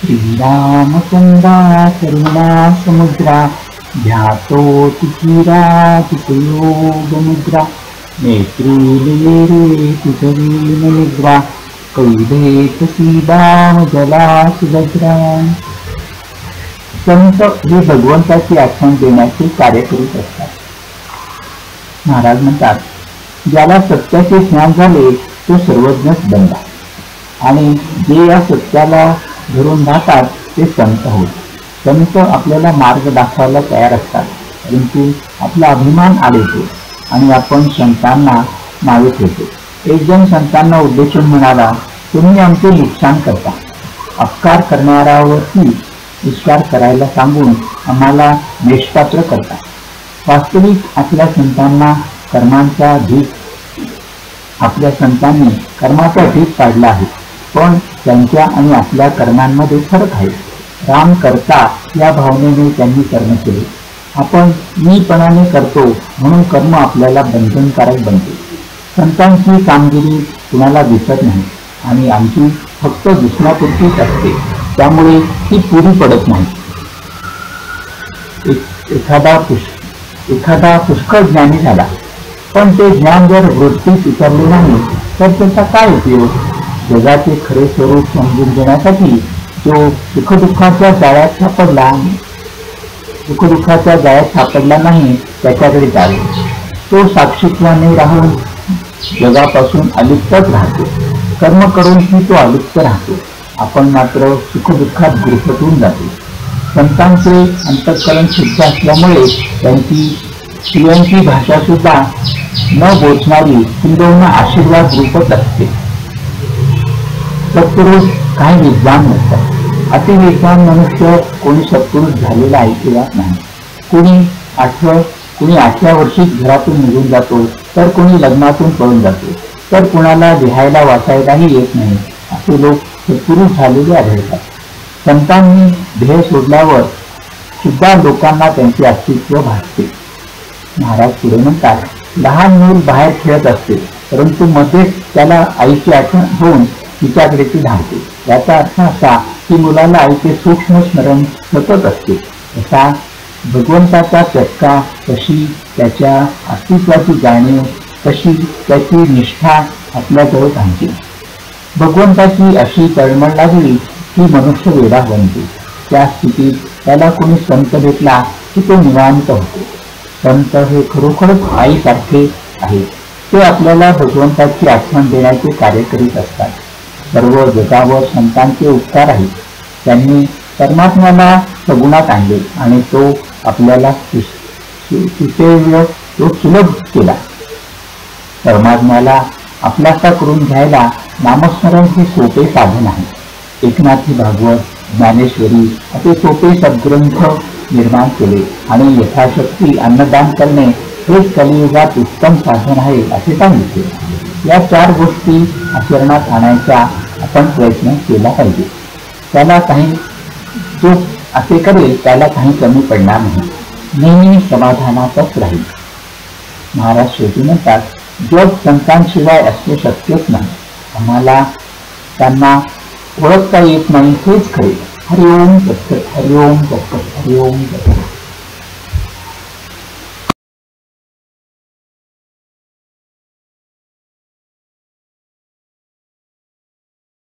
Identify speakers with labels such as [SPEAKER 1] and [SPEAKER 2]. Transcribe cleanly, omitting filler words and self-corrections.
[SPEAKER 1] श्रीरामचंद्रा करुणा समुद्रा ध्यातो तिचिरातियोग मुद्रा नेत्री रे तुझवी निद्रा कैदेत सीदाम जला सुभद्रा। संत हे भगवंताची आठवण देण्याचे कार्य करीत असतात। महाराज म्हणतात, ज्याला सत्याचे ज्ञान झाले तो सर्वज्ञच बनला आणि जे या सत्याला धरून राहतात ते संत होत। संत आपल्याला मार्ग दाखवायला तयार असतात, परंतु आपला अभिमान आढळतो आणि आपण संतांना नावे ठेवतो। एक जण संतांना उद्देशून म्हणाला, तुम्ही आमचे नुकसान करता, अपकार करणाऱ्यावरती विचार करायला सांगून आम्हाला निष्पात्र करता। वास्तविक आपल्या संतांनी कर्माचा ढीग पाडला आहे, पण त्यांच्या आणि आपल्या कर्मांमध्ये फरक आहे। राम करता या भावनेने त्यांनी कर्म केले, आपण मीपणाने करतो म्हणून कर्म आपल्याला बंधनकारक बनते। संतांची कामगिरी कुणाला दिसत नाही आणि आमची फक्त दिसण्यापुरतीच असते, त्यामुळे ती पुरी पडत नाही। एखादा पुष्कळ ज्ञानी झाला, पण ते ज्ञान जर वृत्तीत उतरले नाही तर त्याचा काय उपयोग? जगाचे खरे स्वरूप समजून घेण्यासाठी जो सुखदुःखाच्या जाळ्यात सापडला नाही त्याच्याकडे जावे। तो साक्षीत्वाने राहून जगापासून अलिप्तच राहतो, कर्म करूनही तो अलिप्त राहतो। आपण मात्र सुखदुःखात गुरफटून जातो। संतांचे अंतःकरण शुद्ध असल्यामुळे त्यांची भाषा सुद्धा न बोचणारी किंबहुना आशीर्वाद रूपच असते। सत्पुरुष काही विद्वान नसतात। अतिविद्वान मनुष्य कोणी सत्पुरुष झालेला ऐकिवात नाही। कुणी 8व्या वर्षी घरातून निघून जातो, तर कोणी लग्नातून पळून जातो, तर कुणाला लिहायला वाचायलाही येत नाही। असे लोक सत्पुरुष झालेले आढळतात। संतांनी ध्येय सोडल्यावर सुद्धा लोकांना त्यांचे अस्तित्व भासते। महाराज पुढे म्हणतात, लहान मूल बाहेर खेळत असते, परंतु मध्येच त्याला आईची आठवण होऊन तिच्याकडे ती धावते। याचा अर्थ असा की मुलाला आईचे सूक्ष्म स्मरण सतत असते। असा भगवंताचा चटका, कशी त्याच्या अस्तित्वाची जाणीव, कशी त्याची निष्ठा आपल्याजवळ थांबते। भगवंताची अशी तळमळ लागली की मनुष्य वेडा बनतो। त्या स्थितीत त्याला कोणी संत भेटला की तो निवांत होतो। संत हे खरोखरच आईसारखे आहेत। ते आपल्याला भगवंताची आठवण देण्याचे कार्य करीत असतात। सर्व जगावर संतांचे उपकार आहेत। त्यांनी परमात्म्याला सगुणात आणले आणि तो आपल्याला सुलभ केला। परमात्म्याला आपलासा करून घ्यायला नामस्मरण हे सोपे साधन आहे। एकनाथी भागवत, ज्ञानेश्वरी असे सोपे सद्ग्रंथ निर्माण केले आणि यथाशक्ती अन्नदान करणे हेच कलियुगात उत्तम साधन आहे असे सांगितले। या 4 गोष्टी आचरणात आणायचा आपण प्रयत्न केला पाहिजे। जो असे करेल त्याला काही कमी पडणार नाही, नेहमी समाधानातच राहील। महाराज शेवटी म्हणतात, जग संतांशिवाय असणे शक्यच नाही। आम्हाला त्यांना ओळखता येत नाही हेच खरे। हरिओम तत्सत, हरिओम तत्सत, हरिओम तत्सत।